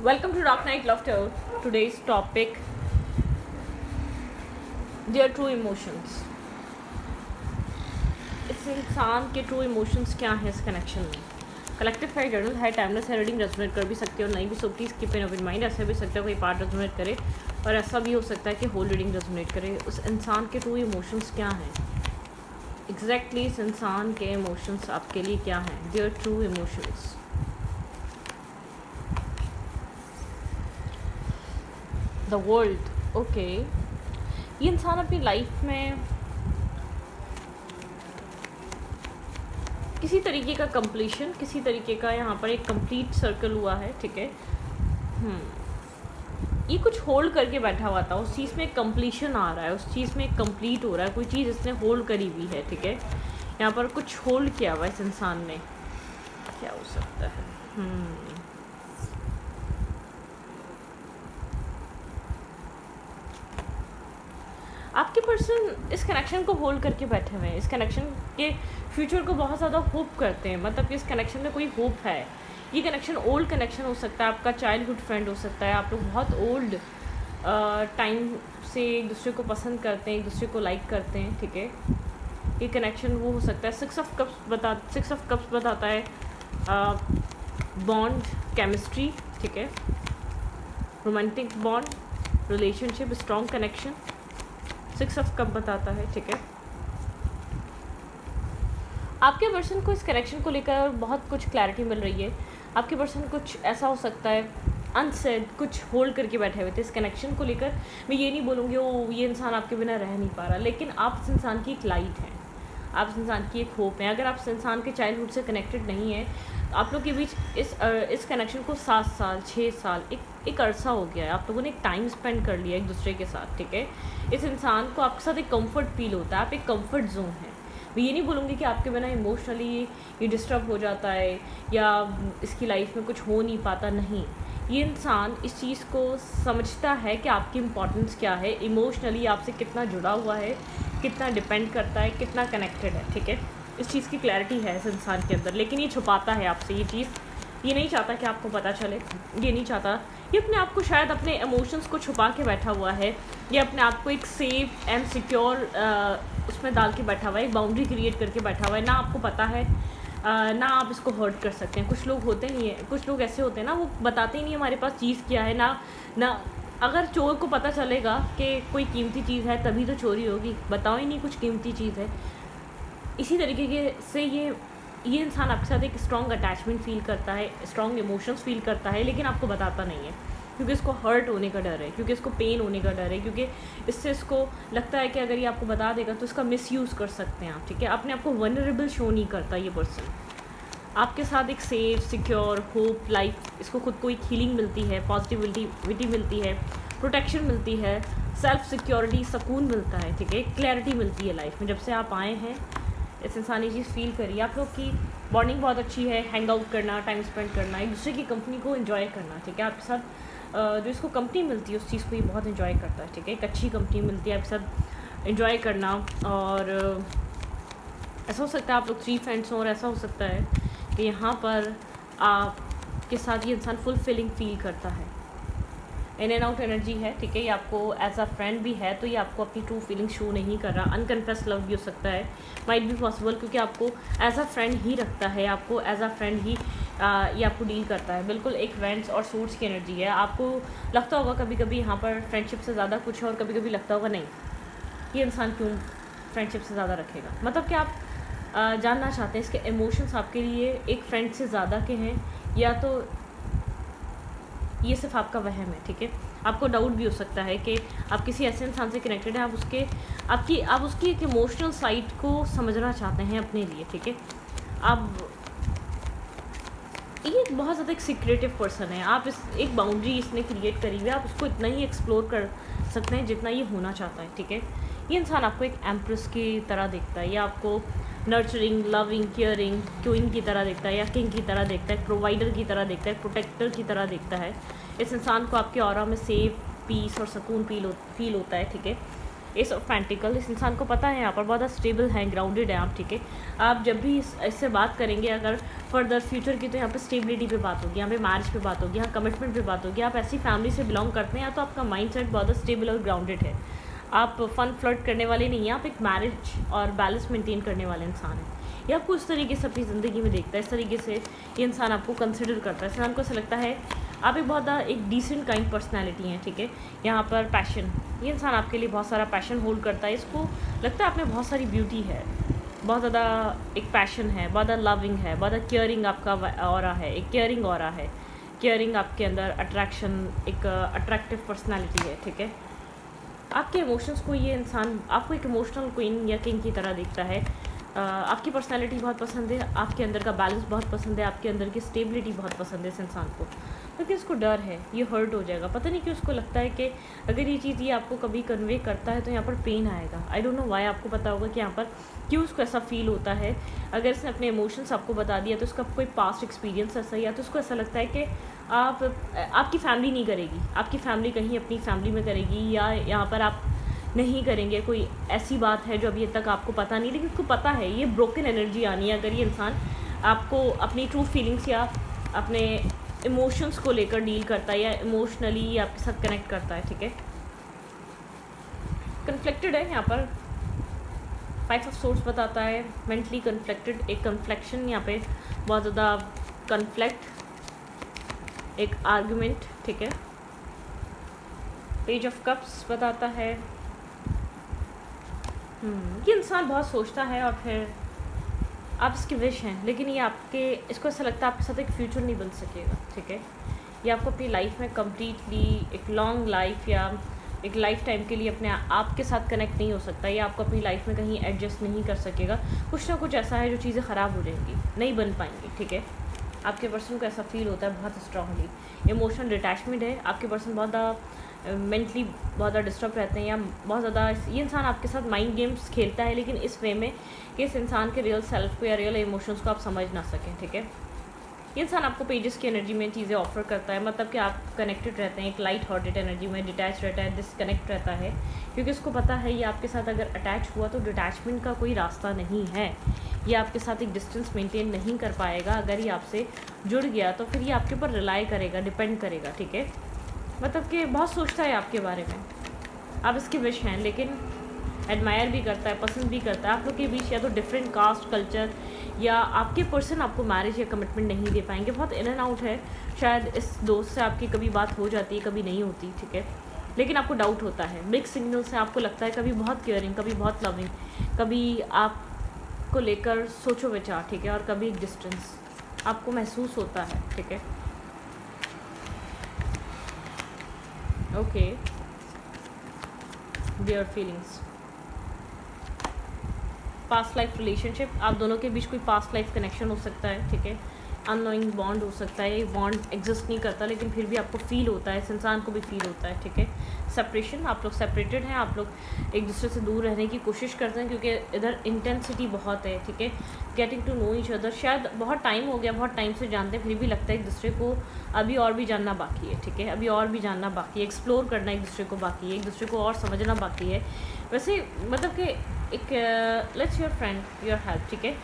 Welcome to Dark Night Laughter. Today's topic, their true emotions. इस इंसान के true emotions क्या हैं इस कनेक्शन में. कलेक्टिव है, जर्नल है, टाइमलेस है, रीडिंग रेजोनेट कर भी सकते हो, नहीं भी. So please keep in open mind. ऐसा भी सकता है कोई पार्ट रेजोनेट करे और ऐसा भी हो सकता है कि होल रीडिंग रेजोनेट करे. उस इंसान के ट्रू इमोशंस क्या हैं एग्जैक्टली इस इंसान के इमोशंस आपके लिए क्या हैं, their true emotions. The world. Okay, ये इंसान अपनी लाइफ में किसी तरीके का कंप्लीशन, किसी तरीके का यहाँ पर एक कंप्लीट सर्कल हुआ है. ठीक है, ये कुछ होल्ड करके बैठा हुआ था, उस चीज़ में एक कंप्लीशन आ रहा है, उस चीज़ में एक कंप्लीट हो रहा है, कोई चीज़ इसने होल्ड करी हुई है. ठीक है, यहाँ पर कुछ होल्ड किया हुआ इस इंसान ने. क्या हो सकता है? आपके पर्सन इस कनेक्शन को होल्ड करके बैठे हुए हैं, इस कनेक्शन के फ्यूचर को बहुत ज़्यादा होप करते हैं. मतलब कि इस कनेक्शन में कोई होप है. ये कनेक्शन ओल्ड कनेक्शन हो सकता है, आपका चाइल्डहुड फ्रेंड हो सकता है, आप लोग बहुत ओल्ड टाइम से एक दूसरे को पसंद करते हैं, एक दूसरे को लाइक करते हैं. ठीक है, ये कनेक्शन वो हो सकता है. सिक्स ऑफ कप्स बताता है बॉन्ड, केमिस्ट्री. ठीक है, romantic bond, relationship, strong connection. Six of cup बताता है. ठीक है, आपके पर्सन को इस कनेक्शन को लेकर बहुत कुछ क्लैरिटी मिल रही है. आपके पर्सन कुछ ऐसा हो सकता है अनसेड, कुछ होल्ड करके बैठे हुए थे इस कनेक्शन को लेकर. मैं ये नहीं बोलूँगी वो ये इंसान आपके बिना रह नहीं पा रहा, लेकिन आप इस इंसान की एक लाइट हैं, आप इस इंसान की एक होप है. अगर आप इस इंसान के चाइल्डहुड से कनेक्टेड नहीं है, आप लोग के बीच इस कनेक्शन को 7 साल 6 साल एक अरसा हो गया है. आप लोगों ने एक टाइम स्पेंड कर लिया एक दूसरे के साथ. ठीक है, इस इंसान को आपके साथ एक कंफर्ट फील होता है, आप एक कंफर्ट जोन है. मैं ये नहीं बोलूँगी कि आपके बिना इमोशनली ये डिस्टर्ब हो जाता है या इसकी लाइफ में कुछ हो नहीं पाता. नहीं, ये इंसान इस चीज़ को समझता है कि आपकी इम्पोर्टेंस क्या है, इमोशनली आपसे कितना जुड़ा हुआ है, कितना डिपेंड करता है, कितना कनेक्टेड है. ठीक है, इस चीज़ की क्लैरिटी है इस इंसान के अंदर, लेकिन ये छुपाता है आपसे ये चीज़. ये नहीं चाहता कि आपको पता चले, ये नहीं चाहता. ये अपने आप को शायद अपने इमोशंस को छुपा के बैठा हुआ है. ये अपने आप को एक सेफ एंड सिक्योर उसमें डाल के बैठा हुआ है, एक बाउंड्री क्रिएट करके बैठा हुआ है. ना आपको पता है, ना आप इसको हर्ट कर सकते हैं. कुछ लोग होते नहीं है, कुछ लोग ऐसे होते हैं ना, वो बताते ही नहीं हमारे पास चीज़ क्या है. ना अगर चोर को पता चलेगा कि कोई कीमती चीज़ है तभी तो चोरी होगी, बताओ ही नहीं कुछ कीमती चीज़ है. इसी तरीके के से ये इंसान आपके साथ एक स्ट्रॉन्ग अटैचमेंट फील करता है, स्ट्रॉन्ग इमोशंस फील करता है, लेकिन आपको बताता नहीं है क्योंकि इसको हर्ट होने का डर है, क्योंकि इसको पेन होने का डर है, क्योंकि इससे इसको लगता है कि अगर ये आपको बता देगा तो इसका मिसयूज़ कर सकते हैं आप. ठीक है, अपने आप को वनरेबल शो नहीं करता ये पर्सन. आपके साथ एक सेफ सिक्योर होप लाइफ, इसको खुद को एक हीलिंग मिलती है, पॉजिटिविटी मिलती है, प्रोटेक्शन मिलती है, सेल्फ सिक्योरिटी, सुकून मिलता है. ठीक है, क्लैरिटी मिलती है लाइफ में. जब से आप आए हैं इस इंसान ये चीज़ फील करिए. आप लोग की बॉन्डिंग बहुत अच्छी है, हैंग आउट करना, टाइम स्पेंड करना, एक दूसरे की कंपनी को एंजॉय करना. ठीक है, आपके साथ जो इसको कंपनी मिलती है उस चीज़ को ये बहुत एंजॉय करता है. ठीक है, एक अच्छी कंपनी मिलती है आपके साथ एंजॉय करना. और ऐसा हो सकता है आप लोग 3 फ्रेंड्स हों, और ऐसा हो सकता है कि यहाँ पर आपके साथ ये इंसान फुलफिलिंग फील करता है. इन एंड आउट एनर्जी है. ठीक है, ये आपको एज अ फ्रेंड भी है, तो ये आपको अपनी ट्रू फीलिंग शो नहीं कर रहा. अनकन्फेस लव भी हो सकता है, माइट बी पॉसिबल, क्योंकि आपको एज अ फ्रेंड ही रखता है, आपको एज अ फ्रेंड ही ये आपको डील करता है. बिल्कुल एक फ्रेंड्स और सूट्स की एनर्जी है. आपको लगता होगा कभी कभी यहाँ पर फ्रेंडशिप से ज़्यादा कुछ है, और कभी कभी लगता होगा नहीं ये इंसान क्यों फ्रेंडशिप से ज़्यादा रखेगा. मतलब कि आप जानना चाहते हैं इसके इमोशंस आपके लिए एक फ्रेंड से ज़्यादा के हैं, या तो ये सिर्फ आपका वहम है. ठीक है, आपको डाउट भी हो सकता है कि आप किसी ऐसे इंसान से कनेक्टेड हैं, आप उसकी एक इमोशनल साइड को समझना चाहते हैं अपने लिए. ठीक है, ये बहुत ज़्यादा एक सीक्रेटिव पर्सन है. आप एक बाउंड्री इसने क्रिएट करी हुई है, आप उसको इतना ही एक्सप्लोर कर सकते हैं जितना ये होना चाहता है. ठीक है, ये इंसान आपको एक एम्प्रेस की तरह देखता है, या आपको नर्चरिंग, लविंग, केयरिंग क्वीन की तरह देखता है, या किंग की तरह देखता है, प्रोवाइडर की तरह देखता है, प्रोटेक्टर की तरह देखता है. इस इंसान को आपके ऑरा में सेफ, पीस और सुकून फील होता है. ठीक है, एस ऑफ पेंटिकल, इस इंसान को पता है यहाँ पर बहुत ज़्यादा स्टेबल है, ग्राउंडेड है आप, ठीक है। आप जब भी इससे बात करेंगे अगर फर्दर फ्यूचर की, तो यहाँ पर स्टेबिलिटी पे बात होगी, यहाँ पे मैरिज पे बात होगी, यहाँ कमिटमेंट पे बात होगी। आप ऐसी फैमिली से बिलोंग करते हैं या तो आपका माइंड सेट बहुत ज़्यादा स्टेबल और ग्राउंडेड है। आप फन फ्लर्ट करने वाले नहीं हैं, आप एक मैरिज और बैलेंस मेंटेन करने वाले इंसान हैं। ये आपको इस तरीके से अपनी ज़िंदगी में देखता है, इस तरीके से ये इंसान आपको कंसिडर करता है। इंसान को ऐसा लगता है आप एक बहुत ज़्यादा एक डिसेंट काइंड पर्सनैलिटी हैं, ठीक है। यहाँ पर पैशन, ये इंसान आपके लिए बहुत सारा पैशन होल्ड करता है। इसको लगता है आप में बहुत सारी ब्यूटी है, बहुत ज़्यादा एक पैशन है, बहुत ज़्यादा लविंग है, बहुत ज़्यादा केयरिंग आपका ऑरा है, एक केयरिंग ऑरा है, केयरिंग आपके अंदर अट्रैक्शन, एक अट्रैक्टिव पर्सनैलिटी है, ठीक है। आपके इमोशंस को ये इंसान आपको एक इमोशनल क्वीन या किंग की तरह देखता है। आपकी पर्सनैलिटी बहुत पसंद है, आपके अंदर का बैलेंस बहुत पसंद है, आपके अंदर की स्टेबिलिटी बहुत पसंद है इस इंसान को। लेकिन इसको डर है, ये हर्ट हो जाएगा। पता नहीं क्यों उसको लगता है कि अगर ये चीज़ ये आपको कभी कन्वे करता है तो यहाँ पर पेन आएगा। आई डोंट नो वाई, आपको पता होगा कि यहाँ पर क्यों उसको ऐसा फील होता है। अगर इसने अपने इमोशंस आपको बता दिया तो उसका कोई पास्ट एक्सपीरियंस ऐसा, या तो उसको ऐसा लगता है कि आपकी फैमिली नहीं करेगी, आपकी फैमिली कहीं अपनी फैमिली में करेगी, या यहाँ पर आप नहीं करेंगे। कोई ऐसी बात है जो अभी तक आपको पता नहीं, लेकिन उसको पता है ये ब्रोकन एनर्जी आनी है अगर ये इंसान आपको अपनी ट्रू फीलिंग्स या अपने इमोशंस को लेकर डील करता है या इमोशनली आपके साथ कनेक्ट करता है, ठीक है। कन्फ्लिक्टेड है यहाँ पर, 5 ऑफ सोर्स बताता है मेंटली कन्फ्लिक्टेड, एक कन्फ्लेक्शन यहाँ पे बहुत ज़्यादा कन्फ्लिक्ट, एक आर्गुमेंट, ठीक है। पेज ऑफ कप्स बताता है कि इंसान बहुत सोचता है और फिर आप इसकी विश हैं, लेकिन ये आपके, इसको ऐसा लगता है आपके साथ एक फ्यूचर नहीं बन सकेगा, ठीक है। ये आपको अपनी लाइफ में कम्प्लीटली एक लॉन्ग लाइफ या एक लाइफ टाइम के लिए अपने आप के साथ कनेक्ट नहीं हो सकता, या आपको अपनी लाइफ में कहीं एडजस्ट नहीं कर सकेगा। कुछ ना कुछ ऐसा है जो चीज़ें ख़राब हो जाएंगी, नहीं बन पाएंगी, ठीक है। आपके पर्सन को ऐसा फील होता है बहुत स्ट्रांगली। इमोशनल डिटैचमेंट है, आपके पर्सन बहुत ज़्यादा मेंटली बहुत ज़्यादा डिस्टर्ब रहते हैं, या बहुत ज़्यादा ये इंसान आपके साथ माइंड गेम्स खेलता है, लेकिन इस वे में कि इस इंसान के रियल सेल्फ को या रियल इमोशंस को आप समझ ना सकें, ठीक है। ये इंसान आपको पेजेस की एनर्जी में चीज़ें ऑफर करता है, मतलब कि आप कनेक्टेड रहते हैं, एक लाइट हार्टेड एनर्जी में, डिटैच रहता है, डिसकनेक्ट रहता है, क्योंकि उसको पता है ये आपके साथ अगर अटैच हुआ तो डिटैचमेंट का कोई रास्ता नहीं है। ये आपके साथ एक डिस्टेंस मेंटेन नहीं कर पाएगा। अगर ये आपसे जुड़ गया तो फिर ये आपके ऊपर रिलाई करेगा, डिपेंड करेगा, ठीक है। मतलब कि बहुत सोचता है आपके बारे में, आप इसकी विश हैं, लेकिन एडमायर भी करता है, पसंद भी करता है। आप लोग के बीच या तो डिफरेंट कास्ट, कल्चर, या आपके पर्सन आपको मैरिज या कमिटमेंट नहीं दे पाएंगे। बहुत इन एंड आउट है, शायद इस दोस्त से आपकी कभी बात हो जाती है, कभी नहीं होती, ठीक है। लेकिन आपको डाउट होता है, मिक्स सिग्नल से आपको लगता है कभी बहुत केयरिंग, कभी बहुत लविंग, कभी आपको लेकर सोचो विचार, ठीक है, और कभी एक डिस्टेंस आपको महसूस होता है, ठीक है। Okay, their feelings, past life relationship, आप दोनों के बीच कोई पास्ट लाइफ कनेक्शन हो सकता है, ठीक है। अननोइंग बॉन्ड हो सकता है, ये बॉन्ड एग्जिस्ट नहीं करता लेकिन फिर भी आपको फील होता है, इस इंसान को भी फील होता है, ठीक है। सेपरेशन, आप लोग सेपरेटेड हैं, आप लोग एक दूसरे से दूर रहने की कोशिश करते हैं क्योंकि इधर इंटेंसिटी बहुत है, ठीक है। Getting to know each other, शायद बहुत टाइम हो गया, बहुत टाइम से जानते हैं, फिर भी लगता है एक दूसरे को अभी और भी जानना बाकी है, ठीक है। अभी और भी जानना बाकी है, एक्सप्लोर करना एक दूसरे को बाकी है, एक दूसरे को और समझना बाकी है। वैसे मतलब कि एक let's your friend your help, ठीक है।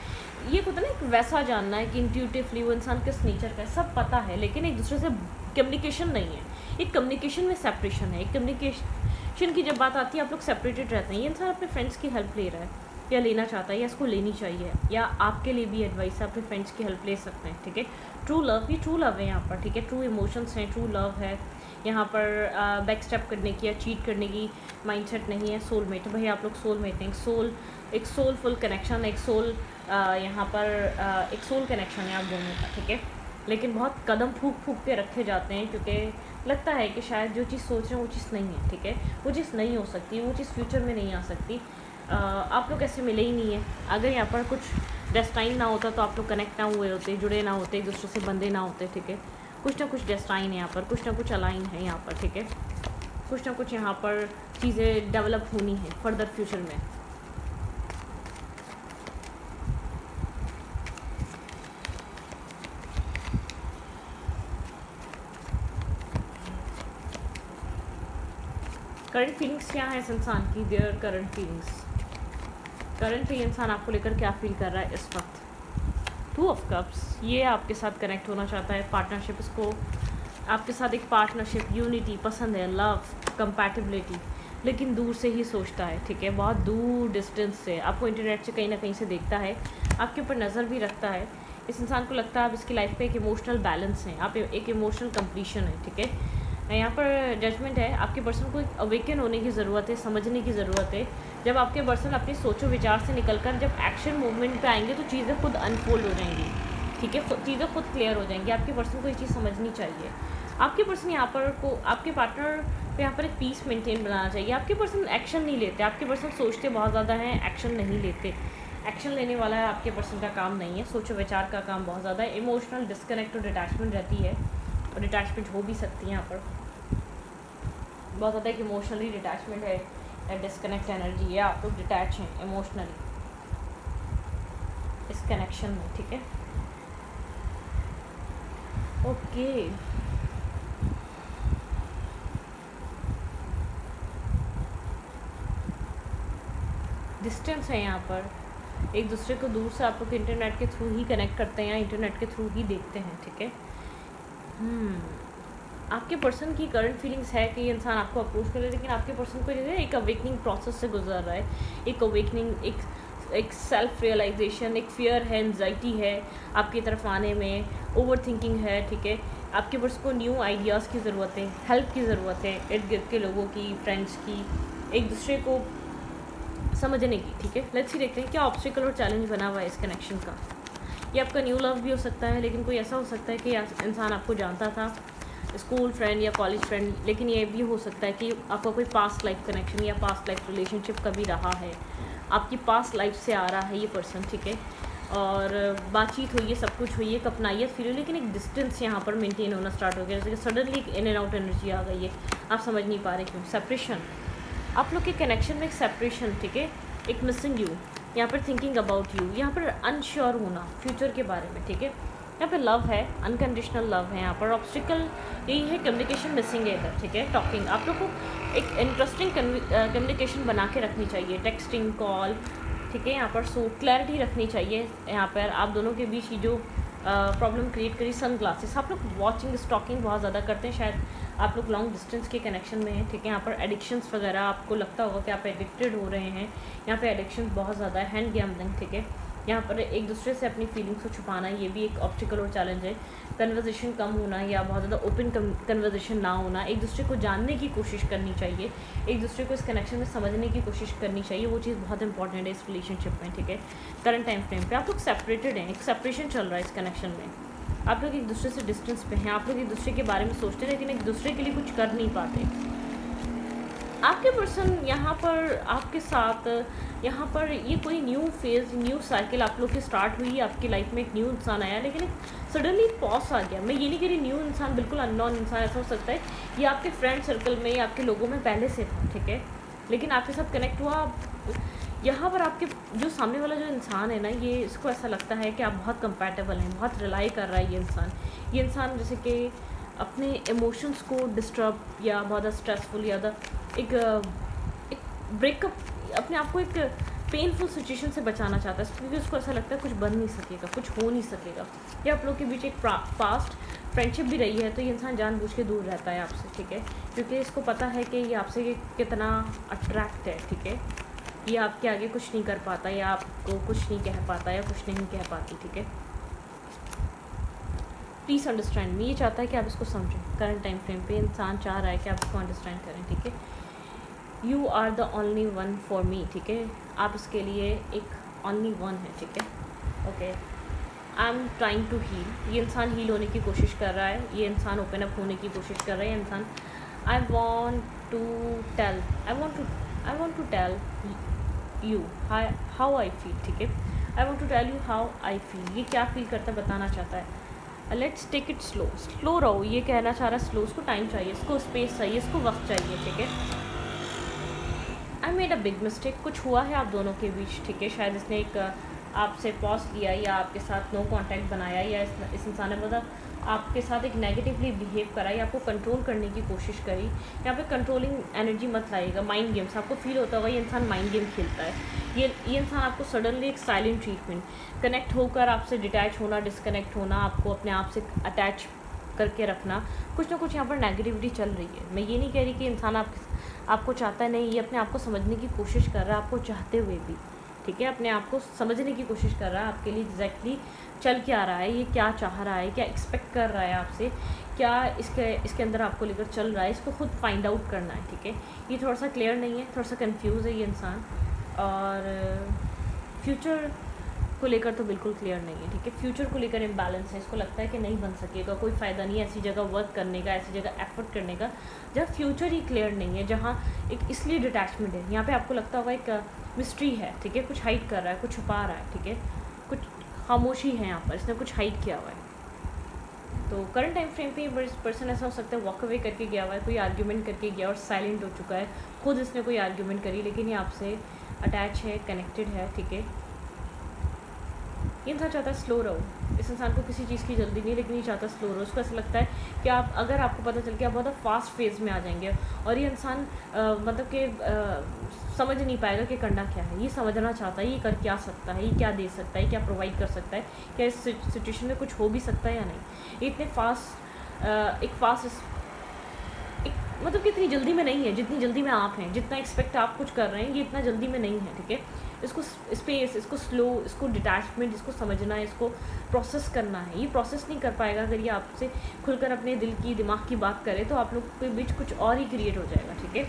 ये होता है ना, एक वैसा जानना है कि इंट्यूटिवली वो इंसान किस नेचर का है, सब पता है, लेकिन एक दूसरे से कम्युनिकेशन नहीं है। एक कम्युनिकेशन में सेपरेशन है। एक कम्युनिकेशन की जब बात आती है, आप लोग सेपरेटेड रहते हैं। ये इंसान अपने फ्रेंड्स की हेल्प ले रहा है या लेना चाहता है, या इसको लेनी चाहिए, या आपके लिए भी एडवाइस है, अपने फ्रेंड्स की हेल्प ले सकते हैं, ठीक है। ट्रू लव, ये ट्रू लव है यहाँ पर, ठीक है। ट्रू इमोशंस हैं, ट्रू लव है यहाँ पर। बैक स्टेप करने की या चीट करने की माइंडसेट नहीं है। सोलमेट, भाई आप लोग सोलमेट हैं, एक सोलफुल कनेक्शन, एक सोल यहाँ पर एक सोल कनेक्शन है आप दोनों का, ठीक है। लेकिन बहुत कदम फूक के रखे जाते हैं क्योंकि लगता है कि शायद जो चीज़ सोच रहे हैं वो चीज़ नहीं है, ठीक है। वो चीज़ नहीं हो सकती, वो चीज़ फ्यूचर में नहीं आ सकती। आप लोग ऐसे मिले ही नहीं है। अगर यहाँ पर कुछ डेस्टाइन ना होता तो आप लोग कनेक्ट ना हुए होते, जुड़े ना होते, एक दूसरे से बंधे ना होते, ठीक है। कुछ ना कुछ डेस्टाइन है यहाँ पर, कुछ ना कुछ अलाइन है यहाँ पर, ठीक है। कुछ ना कुछ यहाँ पर चीज़ें डेवलप होनी है फर्दर फ्यूचर में। करंट फीलिंग्स क्या है इस इंसान की, देयर करंट फीलिंग्स। करंटली इंसान आपको लेकर क्या फील कर रहा है इस वक्त। 2 ऑफ कप्स, ये आपके साथ कनेक्ट होना चाहता है, पार्टनरशिप, इसको आपके साथ एक पार्टनरशिप, यूनिटी पसंद है, लव, कंपैटिबिलिटी, लेकिन दूर से ही सोचता है, ठीक है, बहुत दूर डिस्टेंस से। आपको इंटरनेट से कहीं ना कहीं से देखता है, आपके ऊपर नज़र भी रखता है। इस इंसान को लगता है आप इसकी लाइफ पे एक इमोशनल बैलेंस है, आप एक इमोशनल कंप्लीशन है, ठीक है। यहाँ पर जजमेंट है, आपके पर्सन को एक अवेकन होने की ज़रूरत है, समझने की ज़रूरत है। जब आपके पर्सन अपने सोचो विचार से निकलकर जब एक्शन मूवमेंट पे आएंगे तो चीज़ें खुद अनफोल्ड हो जाएंगी, ठीक है, चीज़ें खुद क्लियर हो जाएंगी। आपके पर्सन को ये चीज़ समझनी चाहिए। आपके पर्सन यहाँ पर को आपके पार्टनर को यहाँ पर एक पीस मेंटेन बनाना चाहिए। आपके पर्सन एक्शन नहीं लेते, आपके पर्सन सोचते बहुत ज़्यादा हैं, एक्शन नहीं लेते। एक्शन लेने वाला है आपके पर्सन का काम नहीं है, सोचो विचार का काम बहुत ज़्यादा है। इमोशनल डिस्कनेक्ट और डिटैचमेंट रहती है, और डिटैचमेंट हो भी सकती है यहाँ पर बहुत ज़्यादा। एक इमोशनली डिटैचमेंट है या डिस्कनेक्ट एनर्जी है, आप लोग डिटैच हैं इमोशनली इस कनेक्शन में, ठीक है। ओके, डिस्टेंस है यहाँ पर, एक दूसरे को दूर से आप लोग इंटरनेट के थ्रू ही कनेक्ट करते हैं या इंटरनेट के थ्रू ही देखते हैं, ठीक है। आपके पर्सन की करंट फीलिंग्स है कि ये इंसान आपको अप्रोच करे, लेकिन आपके पर्सन को जैसे एक अवेकनिंग प्रोसेस से गुजर रहा है, एक अवेकनिंग, एक सेल्फ रियलाइजेशन, एक फियर है, एंजाइटी है आपकी तरफ आने में, ओवर थिंकिंग है, ठीक है। आपके पर्सन को न्यू आइडियाज़ की ज़रूरत है, हेल्प की ज़रूरत है, इर्द गिर्द के लोगों की, फ्रेंड्स की, एक दूसरे को समझने की, ठीक है। लेट्स सी देखते हैं क्या ऑब्स्टिकल और चैलेंज बना हुआ है इस कनेक्शन का। ये आपका न्यू लव भी हो सकता है, लेकिन कोई ऐसा हो सकता है कि इंसान आपको जानता था, स्कूल फ्रेंड या कॉलेज फ्रेंड, लेकिन ये भी हो सकता है कि आपका कोई पास्ट लाइफ कनेक्शन या पास्ट लाइफ रिलेशनशिप कभी रहा है, आपकी पास्ट लाइफ से आ रहा है ये पर्सन, ठीक है। और बातचीत हुई है, सब कुछ हुई है, एक अपनाइयत फील हुई, लेकिन एक डिस्टेंस यहाँ पर मेंटेन होना स्टार्ट हो गया, जैसे कि सडनली एक इन एंड आउट एनर्जी आ गई है, आप समझ नहीं पा रहे क्यों। सेपरेशन, आप लोग के कनेक्शन में एक सेपरेशन, ठीक है, एक मिसिंग यू, यहाँ पर थिंकिंग अबाउट यू, यहाँ पर अनश्योर होना फ्यूचर के बारे में, ठीक है। यहाँ पे लव है, अनकंडीशनल लव है। यहाँ पर ऑब्स्टिकल यही है, कम्युनिकेशन मिसिंग है इधर, ठीक है। टॉकिंग, आप लोग को एक इंटरेस्टिंग कम्युनिकेशन बना के रखनी चाहिए, टेक्सटिंग, कॉल, ठीक है। यहाँ पर सो क्लैरिटी रखनी चाहिए। यहाँ पर आप दोनों के बीच ही जो प्रॉब्लम क्रिएट करी, सन ग्लासेस, आप लोग वॉचिंग स्टॉकिंग बहुत ज़्यादा करते हैं, शायद आप लोग लॉन्ग डिस्टेंस के कनेक्शन में हैं, ठीक है। यहाँ पर एडिक्शंस वगैरह, आपको लगता होगा कि आप एडिक्टेड हो रहे हैं, यहाँ पे एडिक्शंस बहुत ज़्यादा है, हैंड गैम्बलिंग, ठीक है। यहाँ पर एक दूसरे से अपनी फीलिंग्स को छुपाना, ये भी एक ऑब्स्टिकल और चैलेंज है। कन्वर्सेशन कम होना या बहुत ज़्यादा ओपन कन्वर्सेशन ना होना, एक दूसरे को जानने की कोशिश करनी चाहिए, एक दूसरे को इस कनेक्शन में समझने की कोशिश करनी चाहिए, वो चीज़ बहुत इंपॉर्टेंट है इस रिलेशनशिप में, ठीक है। करंट टाइम फ्रेम पे आप लोग सेपरेटेड हैं, एक सेपरेशन चल रहा है इस कनेक्शन में, आप लोग एक दूसरे से डिस्टेंस पे हैं, आप लोग एक दूसरे के बारे में सोचते हैं, लेकिन एक दूसरे के लिए कुछ कर नहीं पाते। आपके पर्सन यहाँ पर आपके साथ, यहाँ पर ये कोई न्यू फेज़, न्यू साइकिल आप लोग की स्टार्ट हुई, आपकी लाइफ में एक न्यू इंसान आया, लेकिन सडनली पॉज आ गया। मैं ये नहीं कह रही न्यू इंसान बिल्कुल अननोन इंसान, ऐसा हो सकता है ये आपके फ्रेंड सर्कल में या आपके लोगों में पहले से था, ठीक है, लेकिन आपके साथ कनेक्ट हुआ। यहाँ पर आपके जो सामने वाला जो इंसान है ना, ये इसको ऐसा लगता है कि आप बहुत कंपैटिबल हैं, बहुत रिलाई कर रहा है ये इंसान जैसे कि अपने इमोशंस को डिस्टर्ब या बहुत ज़्यादा स्ट्रेसफुल या एक ब्रेकअप, अपने आप को एक पेनफुल सिचुएशन से बचाना चाहता है, क्योंकि उसको ऐसा लगता है कुछ बन नहीं सकेगा, कुछ हो नहीं सकेगा। या आप लोग के बीच एक पास्ट फ्रेंडशिप भी रही है, तो ये इंसान जानबूझ के दूर रहता है आपसे, ठीक है, क्योंकि इसको पता है कि ये आपसे कितना अट्रैक्ट है, ठीक है। ये आपके आगे कुछ नहीं कर पाता, या आपको कुछ नहीं कह पाता, या कुछ नहीं कह पाती, ठीक है। प्लीज़ अंडरस्टैंड मी, ये चाहता है कि आप इसको समझें। करंट टाइम फ्रेम पे इंसान चाह रहा है कि आप इसको अंडरस्टैंड करें, ठीक है। You are the only one for me, ठीक है, आप इसके लिए एक ओनली वन है, ठीक है। Okay, I am trying to heal, ये इंसान हील होने की कोशिश कर रहा है, ये इंसान ओपन अप होने की कोशिश कर रहा है, ये इंसान I want to tell you how I feel, ठीक है। I want to tell you how I feel, ये क्या फील करता है बताना चाहता है। लेट्स टेक इट स्लो रहो, ये कहना चाह रहा है स्लो, इसको टाइम चाहिए, इसको स्पेस चाहिए, इसको वक्त चाहिए, ठीक है। I made a big mistake, कुछ हुआ है आप दोनों के बीच, ठीक है। शायद इसने एक आपसे पॉज लिया, या आपके साथ नो कांटेक्ट बनाया, या इस इंसान ने बहुत आपके साथ एक नेगेटिवली बिहेव करा या आपको कंट्रोल करने की कोशिश करी, यहाँ पे कंट्रोलिंग एनर्जी मत लाइएगा। माइंड गेम्स, आपको फील होता होगा ये इंसान माइंड गेम खेलता है, ये इंसान आपको सडनली एक साइलेंट ट्रीटमेंट, कनेक्ट होकर आपसे डिटैच होना, डिस्कनेक्ट होना, आपको अपने आप से अटैच करके रखना, कुछ ना कुछ यहाँ पर नेगेटिविटी चल रही है। मैं ये नहीं कह रही कि इंसान आपको चाहता है, नहीं, ये अपने आप को समझने की कोशिश कर रहा है, आपको चाहते हुए भी, ठीक है, अपने आप को समझने की कोशिश कर रहा है, आपके लिए एग्जैक्टली चल क्या रहा है, ये क्या चाह रहा है, क्या एक्सपेक्ट कर रहा है आपसे, क्या इसके अंदर आपको लेकर चल रहा है, इसको खुद फाइंड आउट करना है, ठीक है। ये थोड़ा सा क्लियर नहीं है, थोड़ा सा कंफ्यूज है ये इंसान, और फ्यूचर को लेकर तो बिल्कुल क्लियर नहीं है, ठीक है। फ्यूचर को लेकर इम्बैलेंस है, इसको लगता है कि नहीं बन सकेगा, कोई फ़ायदा नहीं है ऐसी जगह वर्क करने का, ऐसी जगह एफर्ट करने का जहाँ फ्यूचर ही क्लियर नहीं है, जहाँ एक इसलिए डिटैचमेंट है। यहाँ पे आपको लगता होगा एक मिस्ट्री है, ठीक है, कुछ हाइड कर रहा है, कुछ छुपा रहा है, ठीक है, कुछ खामोशी है यहाँ पर, इसने कुछ हाइड किया हुआ है। तो करंट टाइम फ्रेम पे पर्सन ऐसा हो सकता है वॉक अवे करके गया हुआ है, कोई आर्ग्यूमेंट करके गया और साइलेंट हो चुका है, खुद इसने कोई आर्ग्यूमेंट करी, लेकिन ये आपसे अटैच है, कनेक्टेड है, ठीक है। ये इंसान चाहता है स्लो रहो, इस इंसान को किसी चीज़ की जल्दी नहीं, लेकिन ये चाहता है स्लो रहो। उसको ऐसा लगता है कि आप, अगर आपको पता चल के आप बहुत फास्ट फेज़ में आ जाएंगे, और ये इंसान मतलब कि समझ नहीं पाएगा कि करना क्या है, ये समझना चाहता है ये कर क्या सकता है, ये क्या दे सकता है, क्या प्रोवाइड कर सकता है, क्या इस सिचुएशन में कुछ हो भी सकता है या नहीं। ये इतने मतलब कि इतनी जल्दी में नहीं है जितनी जल्दी में आप हैं, जितना एक्सपेक्ट आप कुछ कर रहे हैं, ये इतना जल्दी में नहीं है, ठीक है। इसको स्पेस, इसको स्लो, इसको डिटैचमेंट, इसको समझना है, इसको प्रोसेस करना है। ये प्रोसेस नहीं कर पाएगा अगर ये आपसे खुलकर अपने दिल की, दिमाग की बात करे, तो आप लोग के बीच कुछ और ही क्रिएट हो जाएगा, ठीक है।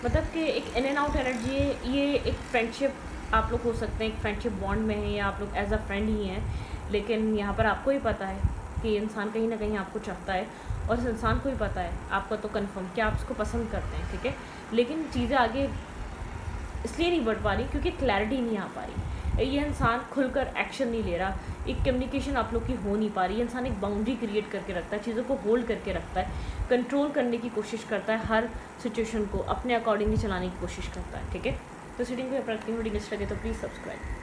मतलब कि एक इन एंड आउट एनर्जी है, ये एक फ्रेंडशिप आप लोग हो सकते हैं, एक फ्रेंडशिप बॉन्ड में है, या आप लोग एज अ फ्रेंड ही हैं, लेकिन यहाँ पर आपको ही पता है कि ये इंसान कहीं ना कहीं आपको चाहता है, और इस इंसान को ही पता है, आपका तो कन्फर्म, कि आप उसको पसंद करते हैं, ठीक है। लेकिन चीज़ें आगे इसलिए नहीं बढ़ पा रही क्योंकि क्लैरिटी नहीं आ पा रही, ये इंसान खुलकर एक्शन नहीं ले रहा, एक कम्युनिकेशन आप लोग की हो नहीं पा रही। ये इंसान एक बाउंड्री क्रिएट करके रखता है, चीज़ों को होल्ड करके रखता है, कंट्रोल करने की कोशिश करता है, हर सिचुएशन को अपने अकॉर्डिंगली चलाने की कोशिश करता है, ठीक है। तो सीटिंग को वीडियो लगे तो प्लीज़ सब्सक्राइब।